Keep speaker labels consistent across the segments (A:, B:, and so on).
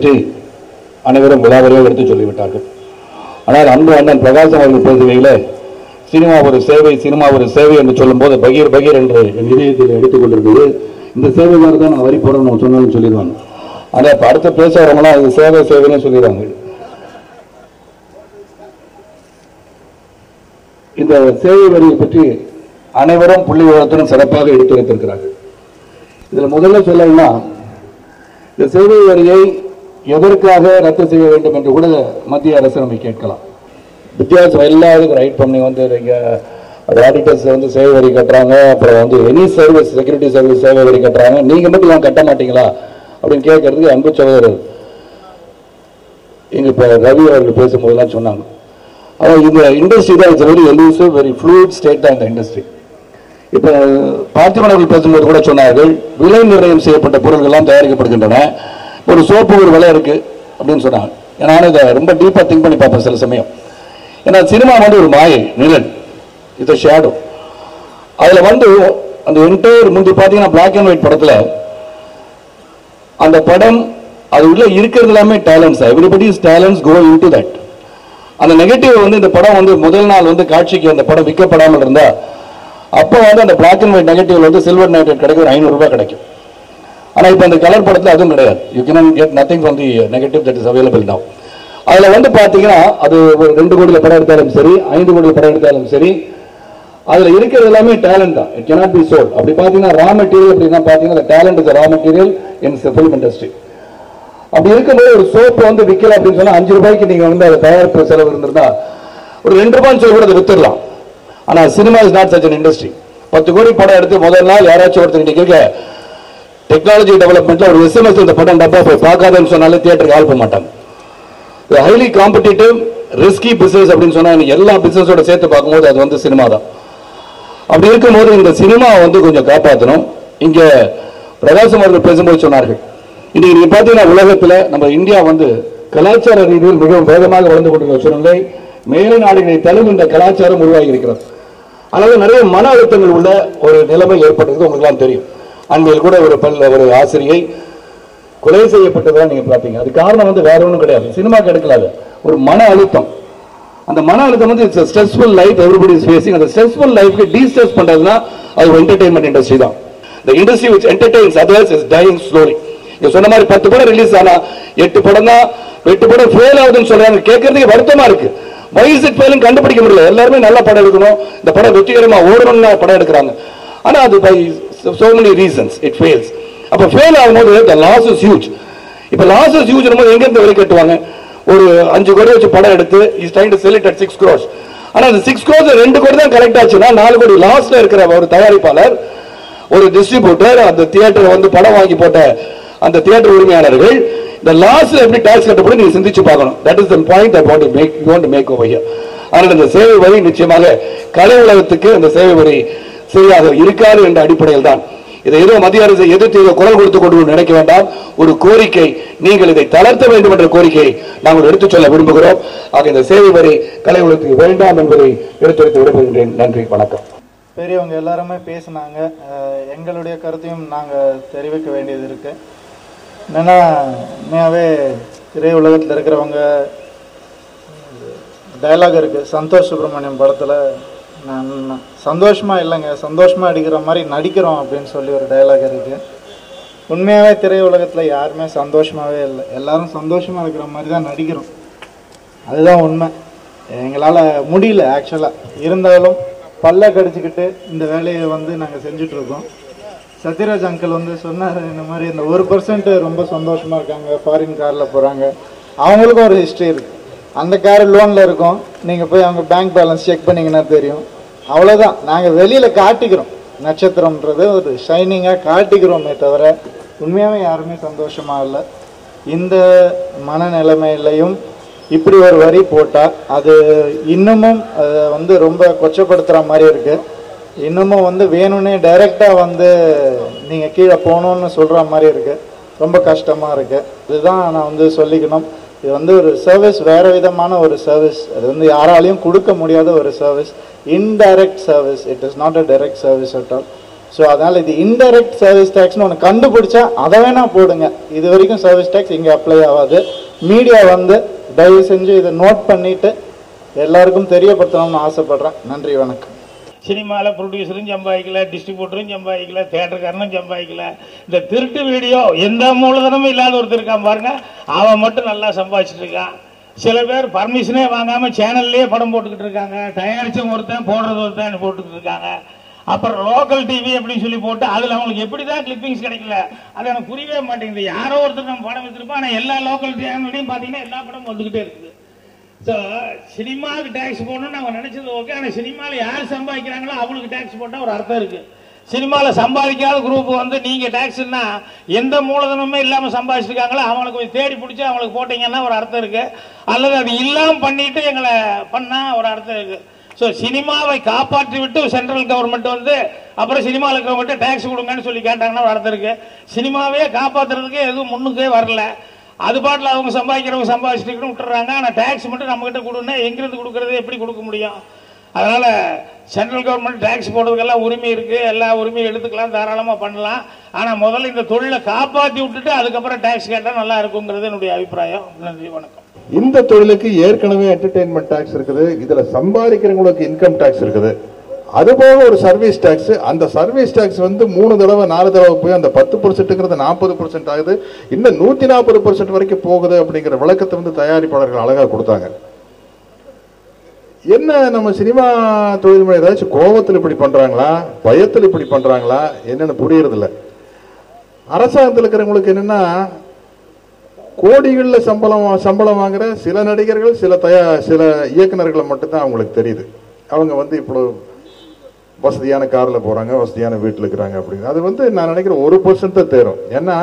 A: பற்றி அனைவரும் விழாவறியாக எடுத்து சொல்லிவிட்டார்கள். ஆனால் அன்பு அண்ணன் பிரகாசம் அவர்கள் பேசுகையில் சினிமா ஒரு சேவை, சினிமா ஒரு சேவை என்று சொல்லும்போது பகீர் பகீர் என்று என் இதயத்தில் எடுத்துக்கொண்டிருந்தது. இந்த சேவைக்காக தான் நான் வரி போடணும் சொன்னாலும் சொல்லிடுவாங்க. ஆனால் இப்போ அடுத்த பேசுகிறவங்களாம் அது சேவை சேவைன்னு சொல்லிடுவாங்க. இந்த சேவை வரியை பற்றி அனைவரும் புள்ளி விவரத்துடன் சிறப்பாக எடுத்து வைத்திருக்கிறார்கள். இதில் முதல்ல சொல்லணும்னா, இந்த சேவை வரியை எதற்காக ரத்து செய்ய வேண்டும் என்று கூட மத்திய அரசு நம்ம கேட்கலாம். வித்தியாசம் எல்லாருக்கும் ரைட் பண்ணி வந்து ஆடிட்டர்ஸ் வந்து சேவை வரி கட்டுறாங்க, அப்புறம் எனி சர்வீஸ் செக்யூரிட்டி சர்வீஸ் சேவை வரி கட்டுறாங்க, நீங்க மட்டும் ஏன் கட்ட மாட்டீங்களா அப்படின்னு கேட்கறதுக்கு அன்பு சகோதரர் இங்க இப்போ ரவி அவர்கள் பேசும்போதெல்லாம் சொன்னாங்க. ஆனால் இந்த இண்டஸ்ட்ரி தான் it's very elusive, very fluid state தான் இந்த இண்டஸ்ட்ரி. இப்போ பார்த்திபன் அவர்கள் பேசும்போது கூட சொன்னார்கள், விலை நிர்ணயம் செய்யப்பட்ட பொருட்கள்லாம் தயாரிக்கப்படுகின்றன. ஒரு சோப்பு ஒரு விலை இருக்கு அப்படின்னு சொன்னாங்க. நானும் இதை ரொம்ப டீப்பாக திங்க் பண்ணி பார்ப்பேன் சில சமயம். ஏன்னா சினிமா ஒரு மாயை, நிழல், இது ஷேடோ. அதில் அந்த என்டையர் முந்தி பார்த்தீங்கன்னா பிளாக் அண்ட் ஒயிட் படத்தில் அந்த படம் அது உள்ள இருக்கிறது எல்லாமே talents. Everybody's talents go into that. அந்த நெகட்டிவ் இந்த படம் முதல் நாள் காட்சிக்கு அந்த படம் விற்கப்படாமல் இருந்தா அப்போ அந்த பிளாக் அண்ட் ஒயிட் நெகட்டிவ்ல சில்வர் நைட்ரேட் கிடைக்கும், 500 ரூபாய் கிடைக்கும். ஆனா இப்போ அந்த கலர் படத்தில் அதுவும் கிடையாது. You can get nothing from the negative that is available now. அதுல பாத்தீங்கன்னா அது ஒரு 2 கோடியில படம் எடுத்தாலும் சரி, 5 கோடியில படம் எடுத்தாலும் சரி, அதுல இருக்கிறது எல்லாமே டேலண்ட் தான். It cannot be sold. அப்படி பாத்தீங்கன்னா ரா மெட்டீரியல் அப்படின்னா பாத்தீங்கன்னா talent is raw material in film industry. அப்படி இருக்கும்போது ஒரு சோப்பு விற்கல அப்படின்னு சொன்னா 5 ரூபாய்க்கு நீங்க அதை தயாரிப்பு செலவு இருந்திருந்தா ஒரு 2 ரூபாய்னு சொல்லி கூட அதை வித்துடலாம். ஆனா cinema is not such an industry. 10 கோடி படம் எடுத்து முதல் நாள் யாராச்சும் ஒருத்தர் இருக்க டெக்னாலஜி டெவலப்மெண்ட்ல ஒரு SMS இந்த படம் டப்பா போய் பார்க்காதன்னு சொன்னாலே தியேட்டருக்கு ஆள் போக மாட்டாங்க. ஹைலி காம்படிட்டிவ் ரிஸ்கி பிசினஸ் அப்படின்னு சொன்னா எல்லா பிசினஸோட சேர்த்து பார்க்கும்போது அது சினிமா தான். அப்படி இருக்கும்போது இந்த சினிமா கொஞ்சம் காப்பாற்றணும். இங்க பிரகாசம் அவர்கள் பேசும்போது சொன்னார்கள், இன்னைக்கு நீங்க பாத்தீங்கன்னா உலகத்துல நம்ம இந்தியா கலாச்சார ரீதியில் மிகவும் வேகமாக வளர்ந்து கொண்டிருக்கிற சூழ்நிலை, மேலை நாடுகளை தழுவும் இந்த கலாச்சாரம் உருவாகி இருக்கிறது. அதனால நிறைய மன அழுத்தங்கள் உள்ள ஒரு நிலைமை ஏற்பட்டது உங்களுக்கு எல்லாம் தெரியும். அண்மையில் கூட ஒரு ஆசிரியை கொலை செய்யப்பட்டதான் நீங்க பாத்தீங்க. அது காரணம் வேற ஒன்றும் கிடையாது, சினிமா கிடைக்கல, ஒரு மன அழுத்தம். அந்த மன அழுத்தம் it's stressful life everybody is facing. அந்த ஸ்ட்ரெஸ்ஃபுல் லைஃப்க்கு டீஸ்ட்ரெஸ் பண்றதுனா அது ஒரு என்டர்டெயின்மெண்ட் இண்டஸ்ட்ரி தான். The industry which entertains others is dying slowly. நீங்க சொன்ன மாதிரி 10 படம் ரிலீஸ் ஆனா 8 படம் தான் 8 படம் ஃபெயில் ஆகுதுன்னு சொல்றாங்க. கேட்கறதுக்கு வருத்தமா இருக்கு. Why is it failing கண்டுபிடிக்க முடியல. எல்லாருமே நல்ல படம் எடுக்கணும், இந்த படம் வெற்றிகரமா ஓடணும்னு படம் எடுக்கிறாங்க. ஆனா அது by so many reasons it fails. அப்ப ஃபெயில் ஆகும்போது the loss is huge. இப்ப loss is huge போது எங்க இருந்து வரி கட்டுவாங்க? ஒரு 5 கோடி வச்சு படம் எடுத்து is trying to sell it at 6 crores. ஆனா அந்த 6 crores 2 கோடி தான் கலெக்ட் ஆச்சுன்னா 4 கோடி லாஸ்ல இருக்கிற ஒரு தயாரிப்பாளர், ஒரு டிஸ்ட்ரிபியூட்டர், அந்த தியேட்டர் படம் வாங்கி போட்ட அந்த தியேட்டர் உரிமையாளர்கள் இந்த லாஸ்ல எப்படி டாக்ஸ் கட்டப்படும் நீங்க சிந்திச்சு பார்க்கணும். That is the point I want to make over here. ஆனால் இந்த சேவை வரி நிச்சயமாக கலை உலகத்துக்கு இந்த சேவை வரி சரியாக இருக்காது என்ற அடிப்படையில் தான் இதை ஏதோ மத்திய அரசை எதிர்த்து குரல் கொடுத்து கொண்டு நினைக்க வேண்டாம். ஒரு கோரிக்கை, நீங்கள் இதை தளர்த்த வேண்டும் என்ற கோரிக்கையை நாங்கள் எடுத்துச் சொல்ல விரும்புகிறோம். ஆக இந்த சேவை வரி கலை உலகத்துக்கு வேண்டாம் என்பதை எடுத்துரைத்து விரும்புகின்றேன். நன்றி, வணக்கம்.
B: பெரியவங்க எல்லாருமே பேசினாங்க. எங்களுடைய கருத்தையும் நாங்கள் தெரிவிக்க வேண்டியது இருக்கு. என்னன்னா, உண்மையாகவே திரையுலகத்தில் இருக்கிறவங்க டைலாக் இருக்கு, சந்தோஷ் சுப்ரமணியம் படத்தில், நான் சந்தோஷமா இல்லைங்க, சந்தோஷமா அடிக்கிற மாதிரி நடிக்கிறோம் அப்படின்னு சொல்லி ஒரு டைலாக் இருக்கு. உண்மையாகவே திரையுலகத்தில் யாருமே சந்தோஷமாகவே இல்லை, எல்லாரும் சந்தோஷமாக இருக்கிற மாதிரி தான் நடிக்கிறோம். அதுதான் உண்மை. எங்களால் முடியல ஆக்சுவலாக. இருந்தாலும் பல்ல கடிச்சிக்கிட்டு இந்த வேலையை நாங்கள் செஞ்சிட்ருக்கோம். சத்யராஜ் அங்கிள் சொன்னார், இந்த மாதிரி இந்த 1% ரொம்ப சந்தோஷமாக இருக்காங்க, ஃபாரின் காரில் போகிறாங்க. அவங்களுக்கும் ஒரு ஹிஸ்ட்ரி இருக்குது. அந்த கார் லோனில் இருக்கும், நீங்கள் போய் அவங்க பேங்க் பேலன்ஸ் செக் பண்ணிங்கன்னா தெரியும். அவ்வளோதான். நாங்கள் வெளியில் காட்டிக்கிறோம், நட்சத்திரம்ன்றது ஒரு ஷைனிங்காக காட்டிக்கிறோமே தவிர உண்மையாகவே யாருமே சந்தோஷமாக இல்லை. இந்த மனநிலைமையிலையும் இப்படி ஒரு வரி போட்டால் அது இன்னமும் ரொம்ப கொச்சப்படுத்துகிற மாதிரி இருக்குது. இன்னமும் வேணும்னே டைரெக்டாக நீங்கள் கீழே போகணுன்னு சொல்கிற மாதிரி இருக்குது. ரொம்ப கஷ்டமாக இருக்குது. இதுதான் நான் சொல்லிக்கணும். இது ஒரு சர்வீஸ், வேறு விதமான ஒரு சர்வீஸ். அது யாராலையும் கொடுக்க முடியாத ஒரு service, indirect service. It is not a direct service at all. So அதனால் இது இன்டைரக்ட் சர்வீஸ் டேக்ஸ்னு ஒன்று கண்டுபிடிச்சா அதை வேணால் போடுங்க. இது வரைக்கும் சர்வீஸ் டேக்ஸ் இங்கே அப்ளை ஆகாது. மீடியா வந்து தயவு செஞ்சு இதை நோட் பண்ணிவிட்டு எல்லாருக்கும் தெரியப்படுத்தணும்னு ஆசைப்பட்றேன். நன்றி, வணக்கம்.
C: சினிமாவில் ப்ரொடியூசரும் சம்பாதிக்கல, டிஸ்ட்ரிபியூட்டரும் சம்பாதிக்கல, தேட்டருக்காரனும் சம்பாதிக்கல. இந்த திருட்டு வீடியோ எந்த மூலதனமும் இல்லாத ஒருத்தர் இருக்கான் பாருங்க, அவன் மட்டும் நல்லா சம்பாதிச்சுட்டு இருக்கான். சில பேர் பர்மிஷனே வாங்காமல் சேனல்லே படம் போட்டுக்கிட்டு இருக்காங்க. தயாரிச்சவங்க ஒருத்தன், போடுறது ஒருத்தன் போட்டுக்கிட்டு இருக்காங்க. அப்புறம் லோக்கல் டிவி அப்படின்னு சொல்லி போட்டு அதில் அவங்களுக்கு எப்படி தான் கிளிப்பிங்ஸ் கிடைக்கல, அது எனக்கு புரியவே மாட்டேங்குது. யாரோ ஒருத்தர் நம்ம படம் எடுத்துருப்போம், ஆனால் எல்லா லோக்கல் சேனல்லையும் பார்த்தீங்கன்னா எல்லா படமும் வந்துக்கிட்டே இருக்குது. ஸோ சினிமாவுக்கு டேக்ஸ் போடணும்னு அவங்க நினைச்சது ஓகே, ஆனால் சினிமாவில் யார் சம்பாதிக்கிறாங்களோ அவங்களுக்கு டேக்ஸ் போட்டால் ஒரு அர்த்தம் இருக்கு. சினிமாவில் சம்பாதிக்காத குரூப் வந்து நீங்கள் டேக்ஸ்னா எந்த மூலதனமே இல்லாமல் சம்பாதிச்சிருக்காங்களோ அவங்களுக்கு போய் தேடி பிடிச்சி அவங்களுக்கு போட்டீங்கன்னா ஒரு அர்த்தம் இருக்கு. அல்லது அது இல்லாமல் பண்ணிட்டு எங்களை பண்ணால் ஒரு அர்த்தம் இருக்கு. ஸோ சினிமாவை காப்பாற்றி விட்டு சென்ட்ரல் கவர்மெண்ட் வந்து அப்புறம் சினிமாவில் இருக்கிறவங்கள்ட்ட டேக்ஸ் கொடுங்கன்னு சொல்லி கேட்டாங்கன்னா ஒரு அர்த்தம் இருக்கு. சினிமாவே காப்பாற்றுறதுக்கு எதுவும் முன்னுக்கே வரல. அது பாட்டில் அவங்க சம்பாதிக்கிறவங்க சம்பாதிச்சுட்டு விட்டுறாங்க. ஆனால் டேக்ஸ் மட்டும் நம்மகிட்ட கொடுன்னா எங்கிருந்து கொடுக்கறது, எப்படி கொடுக்க முடியும்? அதனால சென்ட்ரல் கவர்மெண்ட் டேக்ஸ் போடுறதுக்கெல்லாம் உரிமை இருக்கு, எல்லா உரிமையும் எடுத்துக்கலாம், தாராளமாக பண்ணலாம். ஆனால் முதல்ல இந்த தொழிலை காப்பாற்றி விட்டுட்டு அதுக்கப்புறம் டேக்ஸ் கேட்டால் நல்லா இருக்குங்கிறது என்னுடைய அபிப்பிராயம். நன்றி, வணக்கம்.
D: இந்த தொழிலுக்கு ஏற்கனவே என்டர்டெயின்மெண்ட் டாக்ஸ் இருக்குது, இதுல சம்பாதிக்கிறவங்களுக்கு இன்கம் டாக்ஸ் இருக்குது, அதுபோக ஒரு சர்வீஸ் டாக்ஸ். அந்த சர்வீஸ் டாக்ஸ் வந்து 3 தடவை 4 தடவை போய் அந்த 10% 40% ஆகுது, இன்னும் 140% வரைக்கும் போகுது அப்படிங்கிற விளக்கத்தை வந்து தயாரிப்பாளர்கள் அழகா கொடுத்தாங்க. என்ன நம்ம சினிமா தொழில் முறை ஏதாச்சும் கோபத்தில் இப்படி பண்றாங்களா, பயத்தில் இப்படி பண்றாங்களா என்னன்னு புரியறது இல்லை. அரசாங்கத்தில் இருக்கிறவங்களுக்கு என்னன்னா கோடிகளில் சம்பளம் வாங்குற சில நடிகர்கள் சில இயக்குநர்களை மட்டும்தான் அவங்களுக்கு தெரியுது. அவங்க வந்து இப்போ வசதியான காரில் போறாங்க, வசதியான வீட்டில் இருக்கிறாங்க அப்படிங்க. அது வந்து நான் நினைக்கிறேன் 1% தான் தேரும். ஏன்னா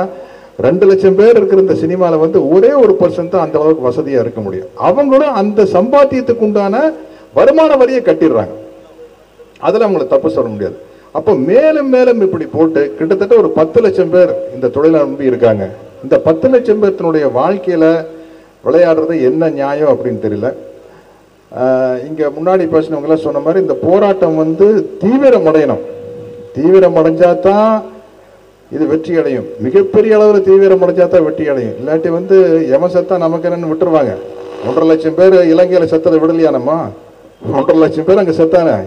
D: 2 லட்சம் பேர் இருக்கிற இந்த சினிமாவில் வந்து ஒரே 1% தான் அந்த அளவுக்கு வசதியாக இருக்க முடியும். அவங்களும் அந்த சம்பாத்தியத்துக்கு உண்டான வருமான வரியை கட்டிடுறாங்க. அதில் அவங்களை தப்பு சொல்ல முடியாது. அப்போ மேலும் மேலும் இப்படி போட்டு கிட்டத்தட்ட ஒரு 10 லட்சம் பேர் இந்த தொழிலை நம்பி இருக்காங்க. இந்த 10 லட்சம் பேர்த்தினுடைய வாழ்க்கையில விளையாடுறது என்ன நியாயம் அப்படின்னு தெரியல. இங்க முன்னாடி பேசினவங்க சொன்ன மாதிரி இந்த போராட்டம் வந்து தீவிரமடையணும். தீவிரமடைஞ்சாதான் இது வெற்றி அடையும். மிகப்பெரிய அளவில் தீவிரமடைஞ்சாதான் வெற்றி அடையும். இல்லாட்டி வந்து எம சத்தா நமக்கு என்னன்னு விட்டுருவாங்க. 1.5 லட்சம் பேர் இலங்கையில செத்ததை விடலையானம்மா, 1.5 லட்சம் பேர் அங்க செத்தானே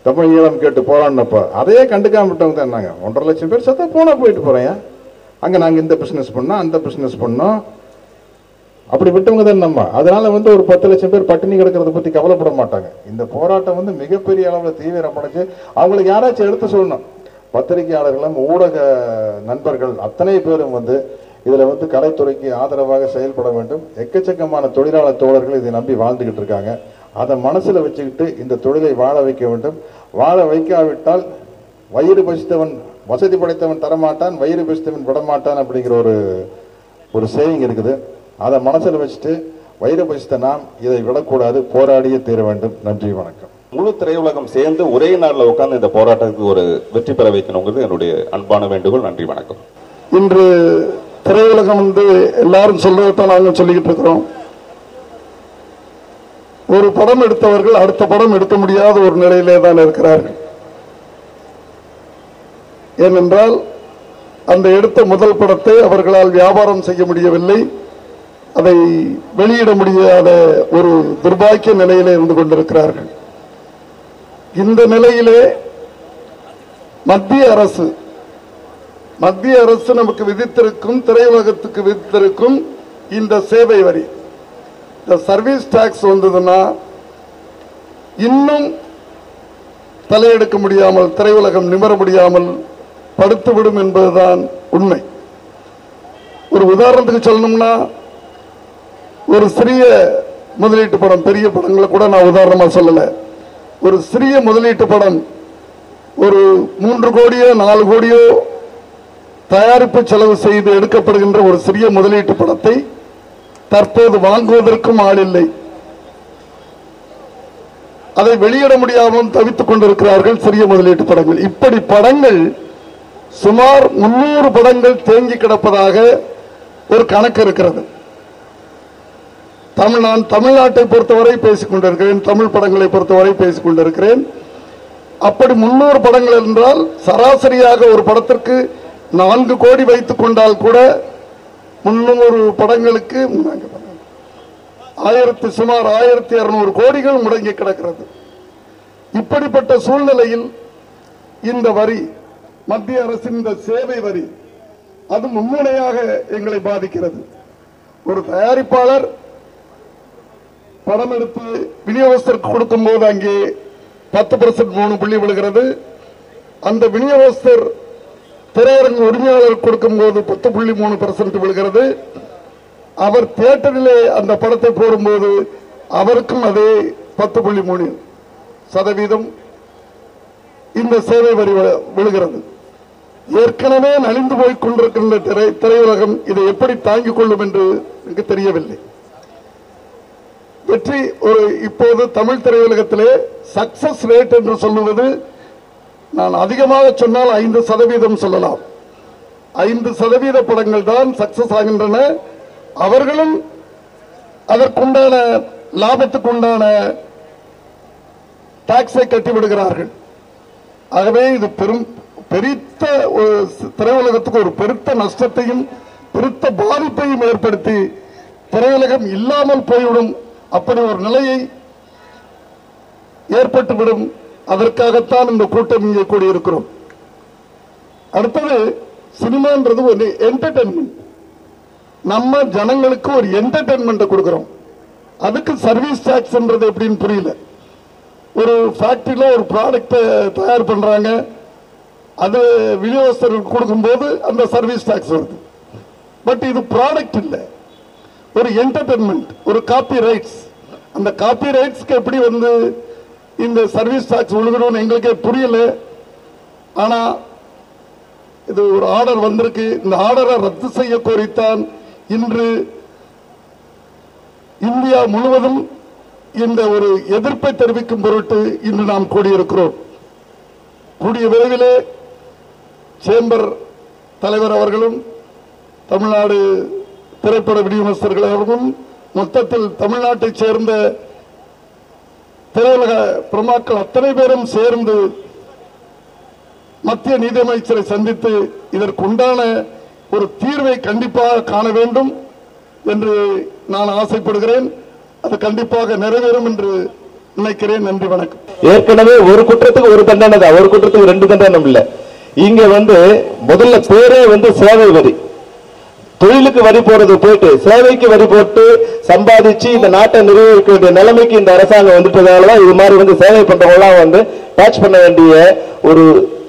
D: தமிழ் ஈழம் கேட்டு போராடினப்ப அதையே கண்டுக்காம விட்டவங்க தான். நாங்க 1.5 லட்சம் பேர் செத்தா போனா போயிட்டு போறேன், அங்க நாங்க இந்த பிசினஸ் பண்ணோம் அந்த பிசினஸ் பண்ணோம் அப்படி விட்டவங்க தான் நம்ம. அதனால வந்து ஒரு 10 லட்சம் பேர் பட்டினி கிடக்கிறத பத்தி கவலைப்பட மாட்டாங்க. இந்த போராட்டம் வந்து மிகப்பெரிய அளவில் தீவிரமடைஞ்சு அவங்களுக்கு யாராச்சும் எடுத்து சொல்லணும். பத்திரிகையாளர்களும் ஊடக நண்பர்கள் அத்தனை பேரும் வந்து இதுல வந்து கலைத்துறைக்கு ஆதரவாக செயல்பட வேண்டும். எக்கச்சக்கமான தொழிலாளர் தோழர்கள் இதை நம்பி வாழ்ந்துகிட்டு இருக்காங்க. அதை மனசுல வச்சுக்கிட்டு இந்த தொழிலை வாழ வைக்க வேண்டும். வாழ வைக்காவிட்டால் வயிறு பசித்தவன் வசதி படைத்தவன் தரமாட்டான், வயிறு பசித்தவன் விடமாட்டான் அப்படிங்கிற ஒரு சேயிங் இருக்குது. அதை மனசில் வச்சுட்டு வயிறு பசித்த நாம் இதை விடக்கூடாது, போராடியே தீர வேண்டும். நன்றி, வணக்கம்.
E: முழு திரையுலகம் சேர்ந்து ஒரே நாளில் உட்கார்ந்து இந்த போராட்டத்துக்கு ஒரு வெற்றி பெற வைக்கணுங்கிறது என்னுடைய அன்பான வேண்டுகோள். நன்றி, வணக்கம்.
F: இன்று திரையுலகம் வந்து எல்லாரும் சொல்றதான் நாங்கள் சொல்லிக்கிட்டு இருக்கிறோம். ஒரு படம் எடுத்தவர்கள் அடுத்த படம் எடுக்க முடியாத ஒரு நிலையிலே தான் இருக்கிறார்கள். ஏனென்றால் அந்த எடுத்த முதல் படத்தை அவர்களால் வியாபாரம் செய்ய முடியவில்லை, அதை வெளியிட முடியாத ஒரு துர்பாக்கிய நிலையிலே இருந்து கொண்டிருக்கிறார்கள். இந்த நிலையிலே மத்திய அரசு நமக்கு விதித்திருக்கும், திரையுலகத்துக்கு விதித்திருக்கும் இந்த சேவை வரி, இந்த சர்வீஸ் டாக்ஸ் வந்ததுன்னா இன்னும் தலையெடுக்க முடியாமல், திரையுலகம் நிமிர முடியாமல் படுத்துவிடும் என்பதுதான் உண்மை. ஒரு உதாரணத்துக்கு சொல்லணும்னா, ஒரு சிறிய முதலீட்டு படம், பெரிய படங்களை கூட நான் உதாரணமா சொல்லல, ஒரு சிறிய முதலீட்டு படம் ஒரு 3 கோடியோ 4 கோடியோ தயாரிப்பு செலவு செய்து எடுக்கப்படுகின்ற ஒரு சிறிய முதலீட்டு படத்தை தற்போது வாங்குவதற்கும் ஆள் இல்லை. அதை வெளியிட முடியாமல் தவித்துக் கொண்டிருக்கிறார்கள் சிறிய முதலீட்டு படங்கள். இப்படி படங்கள் சுமார் 300 படங்கள் தேங்கி கிடப்பதாக ஒரு கணக்கு இருக்கிறது. நான் தமிழ்நாட்டை பொறுத்தவரை பேசிக் கொண்டிருக்கிறேன், தமிழ் படங்களை பொறுத்தவரை பேசிக் கொண்டிருக்கிறேன். அப்படி 300 படங்கள் என்றால் சராசரியாக ஒரு படத்திற்கு 4 கோடி வைத்துக் கொண்டால் கூட 300 படங்களுக்கு சுமார் 1200 கோடிகள் முடங்கி கிடக்கிறது. இப்படிப்பட்ட சூழ்நிலையில் இந்த வரி, மத்திய அரசின் இந்த சேவை வரி, அது மும்முனையாக எங்களை பாதிக்கிறது. ஒரு தயாரிப்பாளர் படம் எடுத்து விநியோகஸ்தருக்கு கொடுக்கும் போது அங்கே 10% 3 புள்ளி விழுகிறது. அந்த விநியோகஸ்தர் திரையரங்கு உரிமையாளர் கொடுக்கும் போது 10.3% விழுகிறது. அவர் தியேட்டரிலே அந்த படத்தை போடும்போது அவருக்கும் அதே 10.3% இந்த சேவை வரி விழுகிறது. ஏற்கனவே நலிந்து போய் கொண்டிருக்கின்ற திரையுலகம் இதை எப்படி தாங்கிக் கொள்ளும் என்று எனக்கு தெரியவில்லை. வெற்றி ஒரு இப்போது தமிழ் திரையுலகத்திலே சக்சஸ் ரேட் என்று சொல்லுவது, நான் அதிகமாக சொன்னால் 5% சொல்லலாம். 5% படங்கள் தான் சக்சஸ் ஆகின்றன. அவர்களும் அதற்குண்டான லாபத்துக்குண்டான டாக்ஸை கட்டிவிடுகிறார்கள். ஆகவே இது பெருத்த திரையுலகத்துக்கு ஒரு பெருத்த நஷ்டத்தையும் பெருத்த பாதிப்பையும் ஏற்படுத்தி திரையுலகம் இல்லாமல் போய்விடும். அப்படி ஒரு நிலையை ஏற்பட்டுவிடும். அதற்காகத்தான் இந்த கூட்டம் இங்கே கூடியிருக்கிறோம். அடுத்தது, சினிமான்றது ஒரு என்டர்டைன்மெண்ட். நம்ம ஜனங்களுக்கு ஒரு என்டர்டைன்மெண்ட் கொடுக்கிறோம். அதுக்கு சர்வீஸ் டாக்ஸ் எப்படின்னு புரியல. ஒரு ஃபேக்டரியில ஒரு ப்ராடக்ட் தயார் பண்றாங்க, அது விநியோகஸ்தருக்கு கொடுக்கும்போது அந்த சர்வீஸ் டாக்ஸ் வருது. பட் இது ப்ராடக்ட் இல்லை, ஒரு என்டர்டைன்மெண்ட், ஒரு காப்பி ரைட்ஸ். அந்த காப்பி ரைட்ஸ்க்கு எப்படி இந்த சர்வீஸ் டாக்ஸ் விழுகணும்னு எங்களுக்கே புரியல. ஆனா இது ஒரு ஆர்டர் வந்திருக்கு. இந்த ஆர்டரை ரத்து செய்ய கோரித்தான் இன்று இந்தியா முழுவதும் இந்த ஒரு எதிர்ப்பை தெரிவிக்கும் பொருட்டு இன்று நாம் கூடியிருக்கிறோம். கூடிய விரைவிலே சேம்பர் தலைவர் அவர்களும் தமிழ்நாடு திரைப்பட விநியோகஸ்தர்கள் அவர்களும் மொத்தத்தில் தமிழ்நாட்டைச் சேர்ந்த திரையுலக பிரமாக்கள் அத்தனை பேரும் சேர்ந்து மத்திய நீதியமைச்சரை சந்தித்து இதற்குண்டான ஒரு தீர்வை கண்டிப்பாக காண வேண்டும் என்று நான் ஆசைப்படுகிறேன். அது கண்டிப்பாக நிறைவேறும் என்று நினைக்கிறேன். நன்றி, வணக்கம்.
A: ஏற்கனவே ஒரு குற்றத்துக்கு ஒரு தண்டனை தான், ஒரு குற்றத்துக்கு 2 தண்டனை இல்ல. இங்க முதல்ல பேரே சேவை வரி. தொழிலுக்கு வரி போறது போயிட்டு சேவைக்கு வரி போட்டு சம்பாதிச்சு இந்த நாட்டை நிர்வகிக்க வேண்டிய நிலைமைக்கு இந்த அரசாங்கம் வந்துட்டதாலதான் இது மாதிரி சேவை பண்றவங்க டாக்ஸ் பண்ண வேண்டிய ஒரு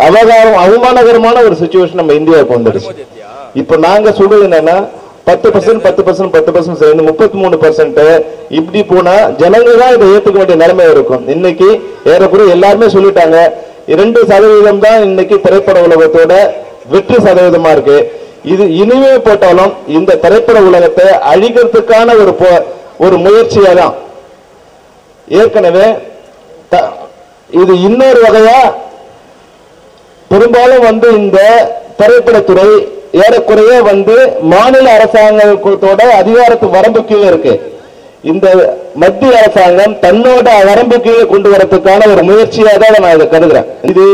A: அவமானகரமான ஒரு சிச்சுவேஷன் நம்ம இந்தியாவுக்கு வந்துடுச்சு. இப்ப நாங்க சொல்றது என்னன்னா 10% 10% 10% சேர்ந்து 33% இப்படி போனா ஜனங்க தான் இதை ஏற்றுக்க வேண்டிய நிலைமை இருக்கும். இன்னைக்கு ஏறக்குறைய எல்லாருமே சொல்லிட்டாங்க 2% தான் இன்னைக்கு திரைப்பட உலகத்தோட வெற்றி சதவீதமா இருக்கு. இது இனிமே போட்டாலும் இந்த திரைப்பட உலகத்தை அழிக்கிறதுக்கான ஒரு முயற்சியா தான். ஏற்கனவே இது இன்னொரு வகையா பெரும்பாலும் இந்த திரைப்படத்துறை ஏறக்குறைய மாநில அரசாங்கத்தோட அதிகாரத்து வரம்பு கீழே இருக்கு. இந்த மத்திய அரசாங்கம் தன்னோட வரம்பு கீழே கொண்டு வரதுக்கான ஒரு முயற்சியா தான் நான் இதை கருதுறேன். இது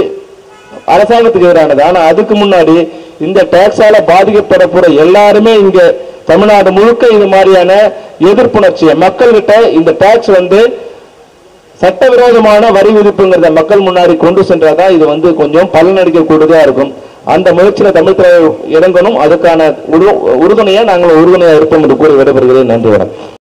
A: அரசாங்கத்துக்கு எதிரானது. ஆனா அதுக்கு முன்னாடி இந்த டாக்ஸால பாதிக்கப்பட போற எல்லாருமே இங்க தமிழ்நாடு முழுக்க இது மாதிரியான எதிர்ப்புணர்ச்சியை மக்கள்கிட்ட இந்த டாக்ஸ் சட்டவிரோதமான வரி விதிப்புங்கிறத மக்கள் முன்னாடி கொண்டு சென்றாதான் இது கொஞ்சம் பலனளிக்க கூடியதா இருக்கும். அந்த முயற்சியில தமிழ் துறை இறங்கணும். அதுக்கான உறுதுணையா நாங்கள் உறுதுணையா இருப்போம் என்று கூறி விடைபெறுகிறேன். நன்றி, வணக்கம்.